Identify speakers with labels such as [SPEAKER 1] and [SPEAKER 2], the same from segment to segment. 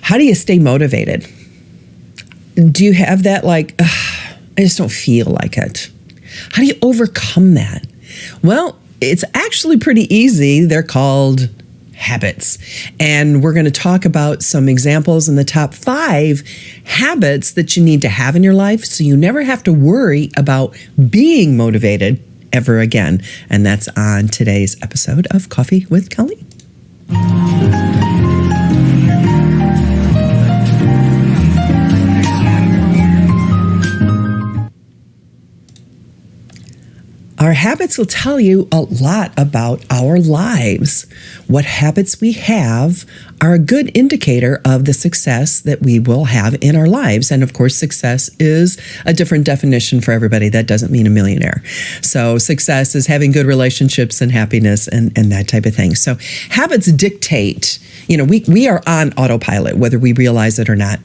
[SPEAKER 1] How do you stay motivated? Do you have that like, I just don't feel like it? How do you overcome that? Well, it's actually pretty easy. They're called habits. And we're going to talk about some examples in the top 5 habits that you need to have in your life so you never have to worry about being motivated ever again. And that's on today's episode of Coffee with Colleen. Our habits will tell you a lot about our lives. What habits we have are a good indicator of the success that we will have in our lives. And of course, success is a different definition for everybody. That doesn't mean a millionaire. So success is having good relationships and happiness and that type of thing. So habits dictate, we are on autopilot, whether we realize it or not.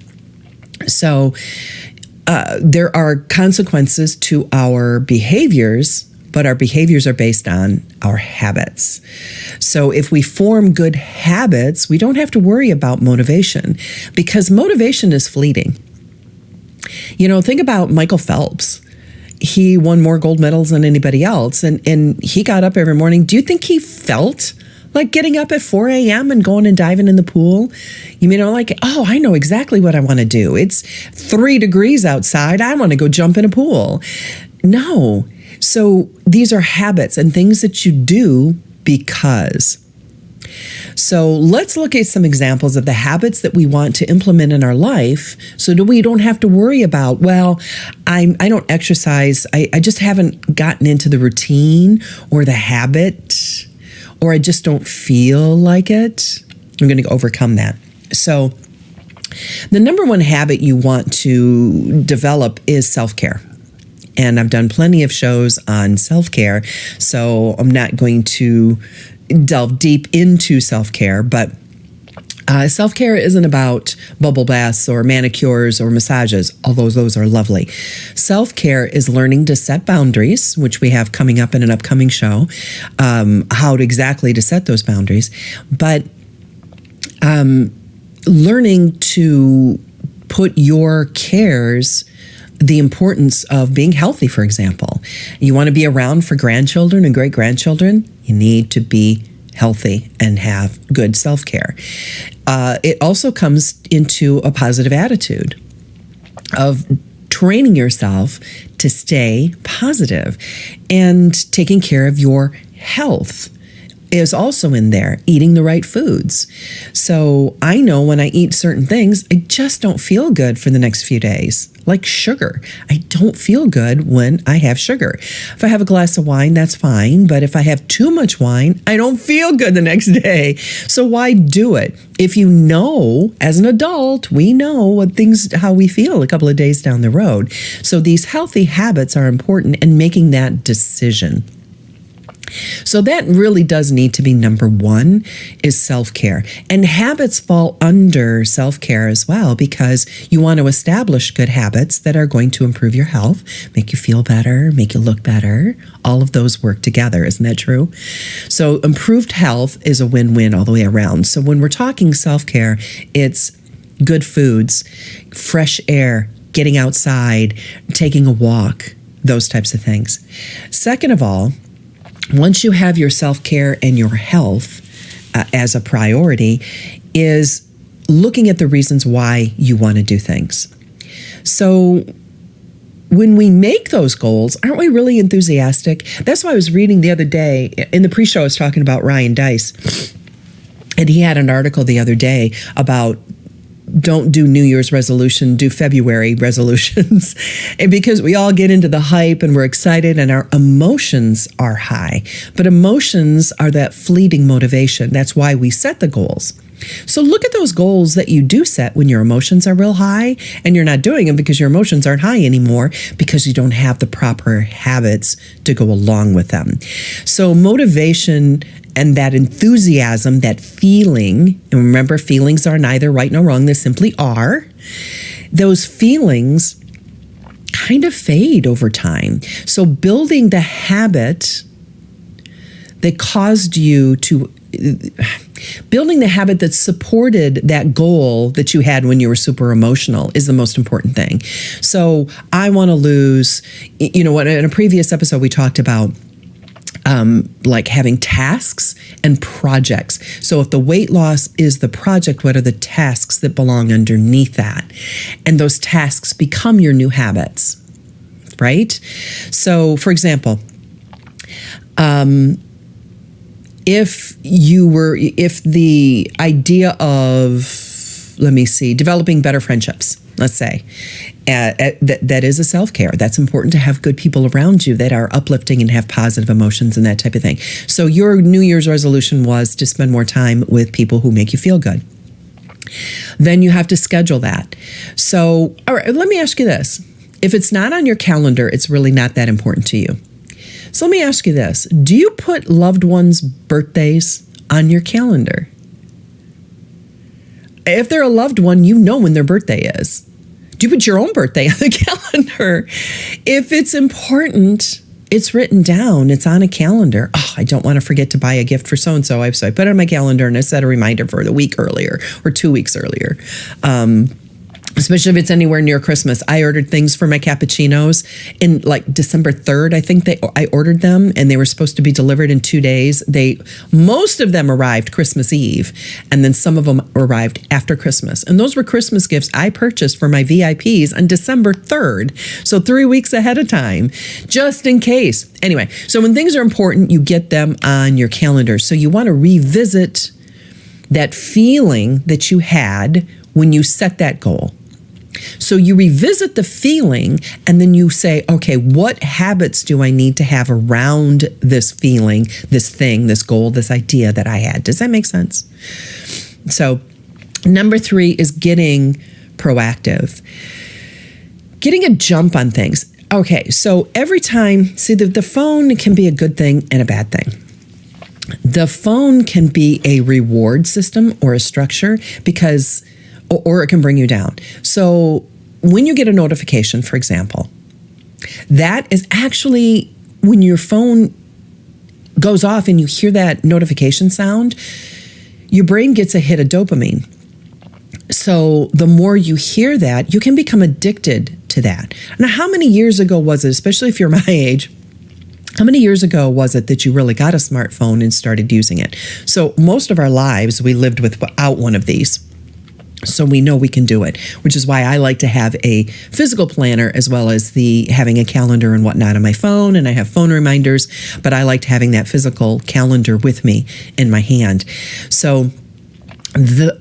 [SPEAKER 1] So there are consequences to our behaviors, but our behaviors are based on our habits. So if we form good habits, we don't have to worry about motivation because motivation is fleeting. Think about Michael Phelps. He won more gold medals than anybody else, and he got up every morning. Do you think he felt like getting up at 4 a.m. and going and diving in the pool? I know exactly what I want to do. It's 3 degrees outside. I want to go jump in a pool. No. So these are habits and things that you do because. So let's look at some examples of the habits that we want to implement in our life so that we don't have to worry about, I don't exercise. I just haven't gotten into the routine or the habit, or I just don't feel like it. I'm going to overcome that. So the number one habit you want to develop is self-care. And I've done plenty of shows on self-care, so I'm not going to delve deep into self-care, but self-care isn't about bubble baths or manicures or massages, although those are lovely. Self-care is learning to set boundaries, which we have coming up in an upcoming show, how exactly to set those boundaries, but learning to put your cares, the importance of being healthy, for example. You want to be around for grandchildren and great-grandchildren, you need to be healthy and have good self-care. It also comes into a positive attitude of training yourself to stay positive, and taking care of your health is also in there, eating the right foods. So I know when I eat certain things, I just don't feel good for the next few days. Like sugar. I don't feel good when I have sugar. If I have a glass of wine, that's fine. But if I have too much wine, I don't feel good the next day. So why do it? If you know, as an adult, we know how we feel a couple of days down the road. So these healthy habits are important in making that decision. So that really does need to be number one, is self-care. And habits fall under self-care as well, because you want to establish good habits that are going to improve your health, make you feel better, make you look better. All of those work together. Isn't that true? So improved health is a win-win all the way around. So when we're talking self-care, it's good foods, fresh air, getting outside, taking a walk, those types of things. Second of all, once you have your self-care and your health as a priority, is looking at the reasons why you want to do things. So when we make those goals, aren't we really enthusiastic? That's why I was reading the other day, in the pre-show I was talking about Ryan Deiss, and he had an article the other day about don't do New Year's resolution, do February resolutions. And because we all get into the hype and we're excited and our emotions are high. But emotions are that fleeting motivation. That's why we set the goals. So look at those goals that you do set when your emotions are real high, and you're not doing them because your emotions aren't high anymore because you don't have the proper habits to go along with them. So motivation and that enthusiasm, that feeling, and remember, feelings are neither right nor wrong, they simply are. Those feelings kind of fade over time. So building the habit that caused you to building the habit that supported that goal that you had when you were super emotional is the most important thing. So I want to lose, in a previous episode we talked about like having tasks and projects. So if the weight loss is the project, what are the tasks that belong underneath that? And those tasks become your new habits, right? So for example, if the idea of, developing better friendships, let's say, that is a self-care. That's important to have good people around you that are uplifting and have positive emotions and that type of thing. So your New Year's resolution was to spend more time with people who make you feel good. Then you have to schedule that. So, all right, let me ask you this. If it's not on your calendar, it's really not that important to you. So let me ask you this. Do you put loved ones' birthdays on your calendar? If they're a loved one, you know when their birthday is. Do you put your own birthday on the calendar? If it's important, it's written down. It's on a calendar. Oh, I don't want to forget to buy a gift for so-and-so. So I put it on my calendar and I set a reminder for the week earlier or 2 weeks earlier. Especially if it's anywhere near Christmas. I ordered things for my cappuccinos in like December 3rd. I think I ordered them and they were supposed to be delivered in 2 days. Most of them arrived Christmas Eve, and then some of them arrived after Christmas. And those were Christmas gifts I purchased for my VIPs on December 3rd. So 3 weeks ahead of time, just in case. Anyway, so when things are important, you get them on your calendar. So you want to revisit that feeling that you had when you set that goal. So you revisit the feeling and then you say, okay, what habits do I need to have around this feeling, this thing, this goal, this idea that I had? Does that make sense? So number 3 is getting proactive. Getting a jump on things. Okay, so every time, the phone can be a good thing and a bad thing. The phone can be a reward system or a structure or it can bring you down. So when you get a notification, for example, that is actually when your phone goes off and you hear that notification sound, your brain gets a hit of dopamine. So the more you hear that, you can become addicted to that. Now, how many years ago was it, especially if you're my age, how many years ago was it that you really got a smartphone and started using it? So most of our lives, we lived without one of these. So we know we can do it, which is why I like to have a physical planner as well as having a calendar and whatnot on my phone, and I have phone reminders, but I liked having that physical calendar with me in my hand. So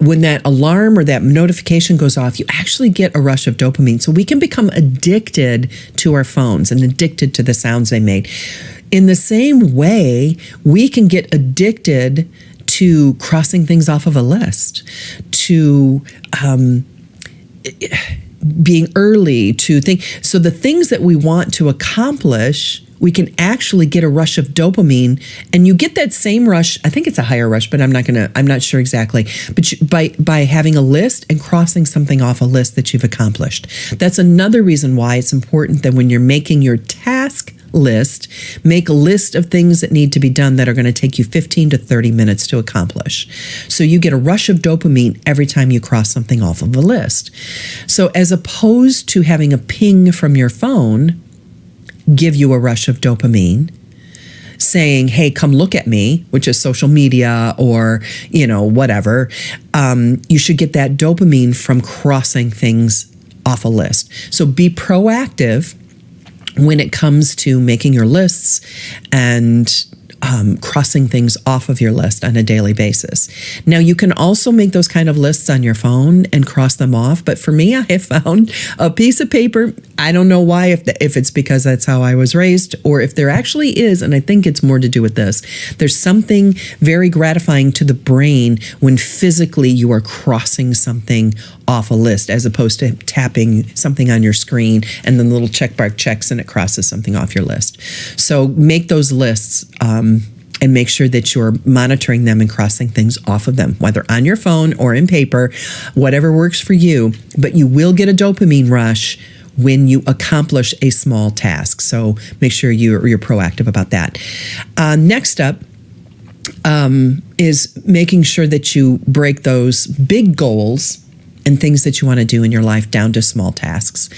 [SPEAKER 1] when that alarm or that notification goes off, you actually get a rush of dopamine. So we can become addicted to our phones and addicted to the sounds they made. In the same way, we can get addicted to crossing things off of a list, to being early, to think. So the things that we want to accomplish, we can actually get a rush of dopamine, and you get that same rush. I think it's a higher rush, but I'm not sure exactly. But by having a list and crossing something off a list that you've accomplished. That's another reason why it's important that when you're making your task list, make a list of things that need to be done that are going to take you 15 to 30 minutes to accomplish. So you get a rush of dopamine every time you cross something off of a list. So as opposed to having a ping from your phone give you a rush of dopamine, saying, hey, come look at me, which is social media or, whatever, you should get that dopamine from crossing things off a list. So be proactive when it comes to making your lists and crossing things off of your list on a daily basis. Now, you can also make those kind of lists on your phone and cross them off. But for me, I have found a piece of paper. I don't know why, if it's because that's how I was raised, or if there actually is, and I think it's more to do with this. There's something very gratifying to the brain when physically you are crossing something off a list, as opposed to tapping something on your screen and then the little check mark checks and it crosses something off your list. So make those lists and make sure that you're monitoring them and crossing things off of them, whether on your phone or in paper, whatever works for you. But you will get a dopamine rush when you accomplish a small task. So make sure you're proactive about that. Next up, is making sure that you break those big goals and things that you want to do in your life down to small tasks.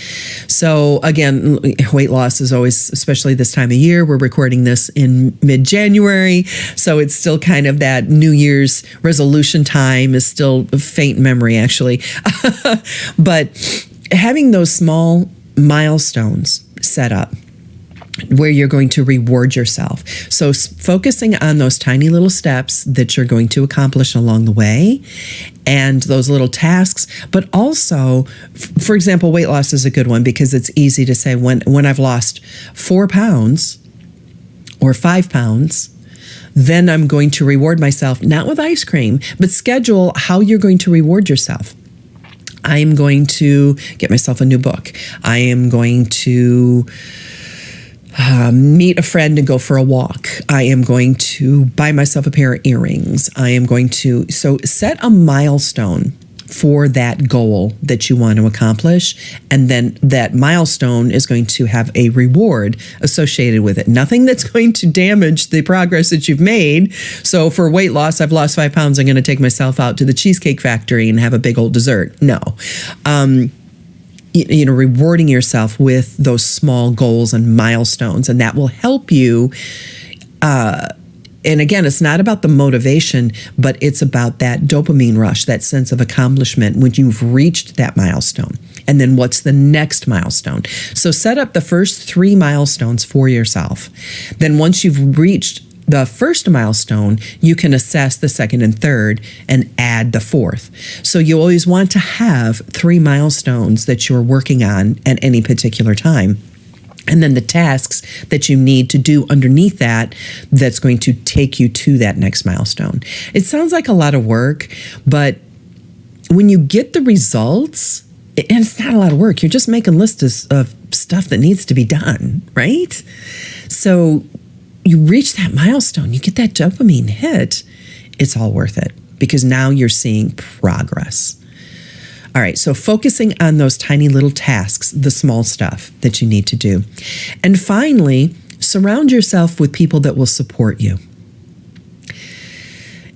[SPEAKER 1] So again, weight loss is always, especially this time of year, we're recording this in mid-January. So it's still kind of that New Year's resolution time is still a faint memory, actually. But having those small milestones set up where you're going to reward yourself. So focusing on those tiny little steps that you're going to accomplish along the way and those little tasks, but also, for example, weight loss is a good one because it's easy to say when I've lost 4 pounds or 5 pounds, then I'm going to reward myself, not with ice cream, but schedule how you're going to reward yourself. I am going to get myself a new book. I am going to meet a friend and go for a walk. I am going to buy myself a pair of earrings. So set a milestone for that goal that you want to accomplish. And then that milestone is going to have a reward associated with it. Nothing that's going to damage the progress that you've made. So for weight loss, I've lost 5 pounds. I'm going to take myself out to the Cheesecake Factory and have a big old dessert. No. Rewarding yourself with those small goals and milestones, and that will help you. And again, it's not about the motivation, but it's about that dopamine rush, that sense of accomplishment when you've reached that milestone. And then what's the next milestone? So set up the first 3 milestones for yourself. Then once you've reached the first milestone, you can assess the second and third and add the 4th. So you always want to have 3 milestones that you're working on at any particular time. And then the tasks that you need to do underneath that's going to take you to that next milestone. It sounds like a lot of work, but when you get the results, and it's not a lot of work, you're just making lists of stuff that needs to be done, right? So you reach that milestone, you get that dopamine hit, it's all worth it because now you're seeing progress. All right, so focusing on those tiny little tasks, the small stuff that you need to do. And finally, surround yourself with people that will support you.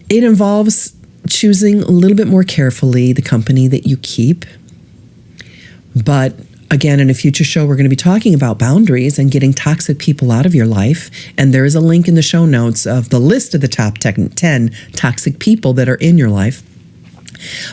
[SPEAKER 1] It involves choosing a little bit more carefully the company that you keep. But again, in a future show, we're going to be talking about boundaries and getting toxic people out of your life. And there is a link in the show notes of the list of the top 10 toxic people that are in your life.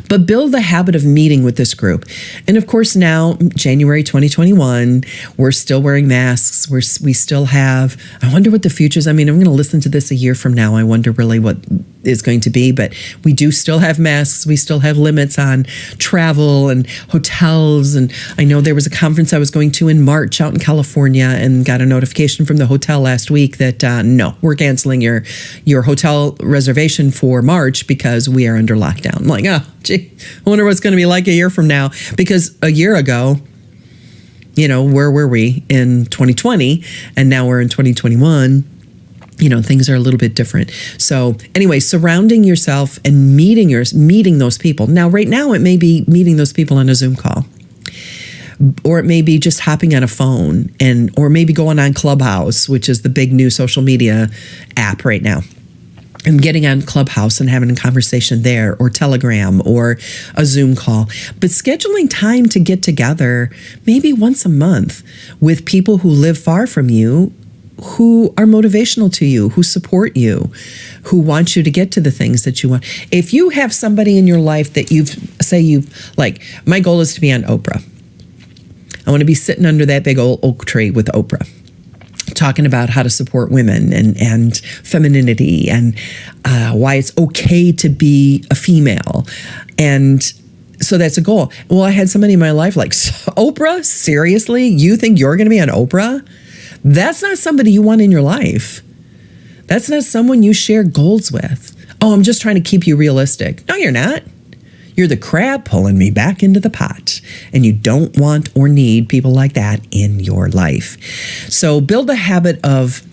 [SPEAKER 1] But build the habit of meeting with this group. And of course, now, January 2021, we're still wearing masks. We still have, I wonder what the future's. I mean, I'm going to listen to this a year from now. I wonder really what is going to be, but we do still have masks. We still have limits on travel and hotels. And I know there was a conference I was going to in March out in California and got a notification from the hotel last week that no, we're canceling your hotel reservation for March because we are under lockdown. I'm like, oh, gee, I wonder what it's going to be like a year from now. Because a year ago, where were we in 2020? And now we're in 2021. Things are a little bit different. So anyway, surrounding yourself and meeting those people. Now, right now, it may be meeting those people on a Zoom call, or it may be just hopping on a phone, or maybe going on Clubhouse, which is the big new social media app right now. And getting on Clubhouse and having a conversation there, or Telegram, or a Zoom call. But scheduling time to get together maybe once a month with people who live far from you, who are motivational to you, who support you, who want you to get to the things that you want. If you have somebody in your life that my goal is to be on Oprah. I want to be sitting under that big old oak tree with Oprah, talking about how to support women and femininity and why it's okay to be a female. And so that's a goal. Well, I had somebody in my life like, Oprah? Seriously? You think you're going to be on Oprah? That's not somebody you want in your life. That's not someone you share goals with. Oh, I'm just trying to keep you realistic. No, you're not. You're the crab pulling me back into the pot. And you don't want or need people like that in your life. So build a habit of,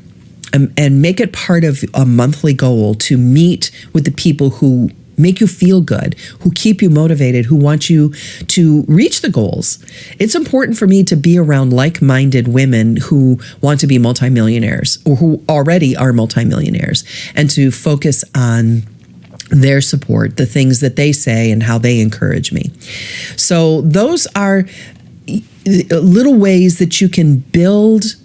[SPEAKER 1] and make it part of a monthly goal to meet with the people who make you feel good, who keep you motivated, who want you to reach the goals. It's important for me to be around like-minded women who want to be multimillionaires or who already are multimillionaires, and to focus on their support, the things that they say and how they encourage me. So those are little ways that you can build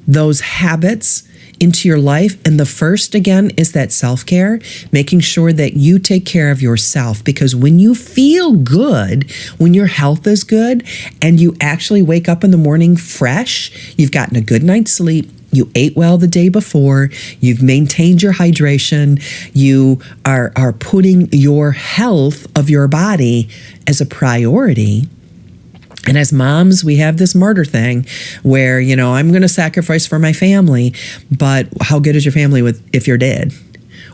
[SPEAKER 1] those habits into your life. And the first, again, is that self-care, making sure that you take care of yourself. Because when you feel good, when your health is good, and you actually wake up in the morning fresh, you've gotten a good night's sleep, you ate well the day before, you've maintained your hydration, you are putting your health of your body as a priority. And as moms, we have this martyr thing where, I'm going to sacrifice for my family, but how good is your family if you're dead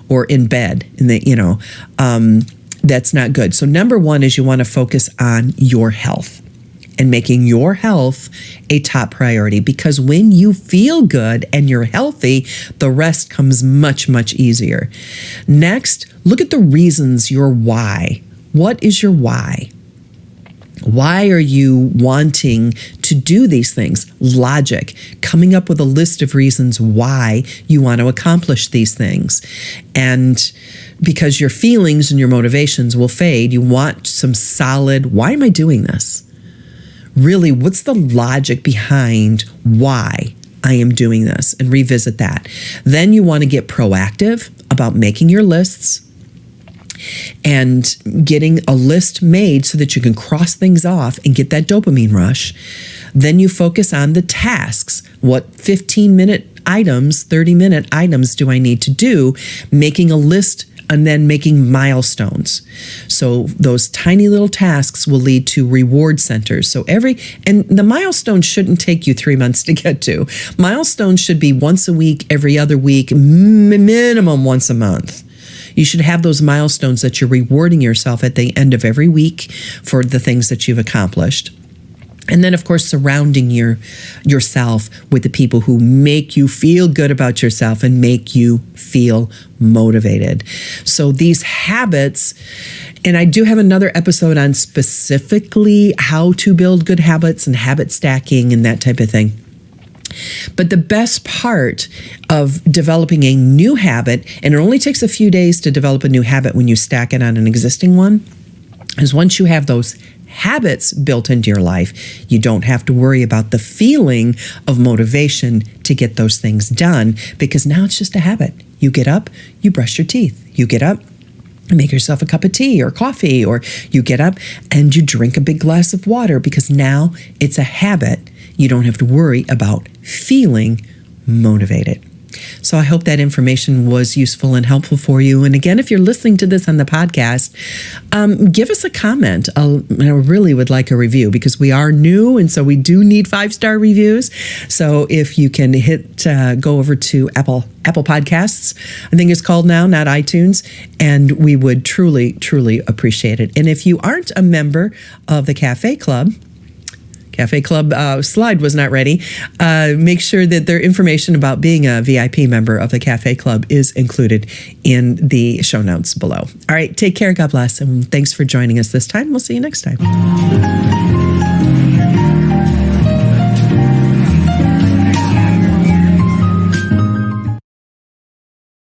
[SPEAKER 1] or in bed? And that's not good. So number one is you want to focus on your health and making your health a top priority, because when you feel good and you're healthy, the rest comes much, much easier. Next, look at the reasons, your why. What is your why? Why are you wanting to do these things? Logic, coming up with a list of reasons why you want to accomplish these things. And because your feelings and your motivations will fade, you want some solid, why am I doing this? Really, what's the logic behind why I am doing this? And revisit that. Then you want to get proactive about making your lists and getting a list made so that you can cross things off and get that dopamine rush. Then you focus on the tasks. What 15-minute items, 30-minute items do I need to do? Making a list and then making milestones. So those tiny little tasks will lead to reward centers. And the milestones shouldn't take you 3 months to get to. Milestones should be once a week, every other week, minimum once a month. You should have those milestones that you're rewarding yourself at the end of every week for the things that you've accomplished. And then, of course, surrounding yourself with the people who make you feel good about yourself and make you feel motivated. So these habits, and I do have another episode on specifically how to build good habits and habit stacking and that type of thing. But the best part of developing a new habit, and it only takes a few days to develop a new habit when you stack it on an existing one, is once you have those habits built into your life, you don't have to worry about the feeling of motivation to get those things done, because now it's just a habit. You get up, you brush your teeth. You get up, you make yourself a cup of tea or coffee, or you get up and you drink a big glass of water, because now it's a habit. You don't have to worry about feeling motivated. So I hope that information was useful and helpful for you. And again, if you're listening to this on the podcast, give us a comment. I really would like a review, because we are new, and so we do need 5-star reviews. So if you can go over to Apple Podcasts, I think it's called now, not iTunes, and we would truly, truly appreciate it. And if you aren't a member of the Cafe Club slide was not ready. Make sure that their information about being a VIP member of the Cafe Club is included in the show notes below. All right, take care. God bless. And thanks for joining us this time. We'll see you next time.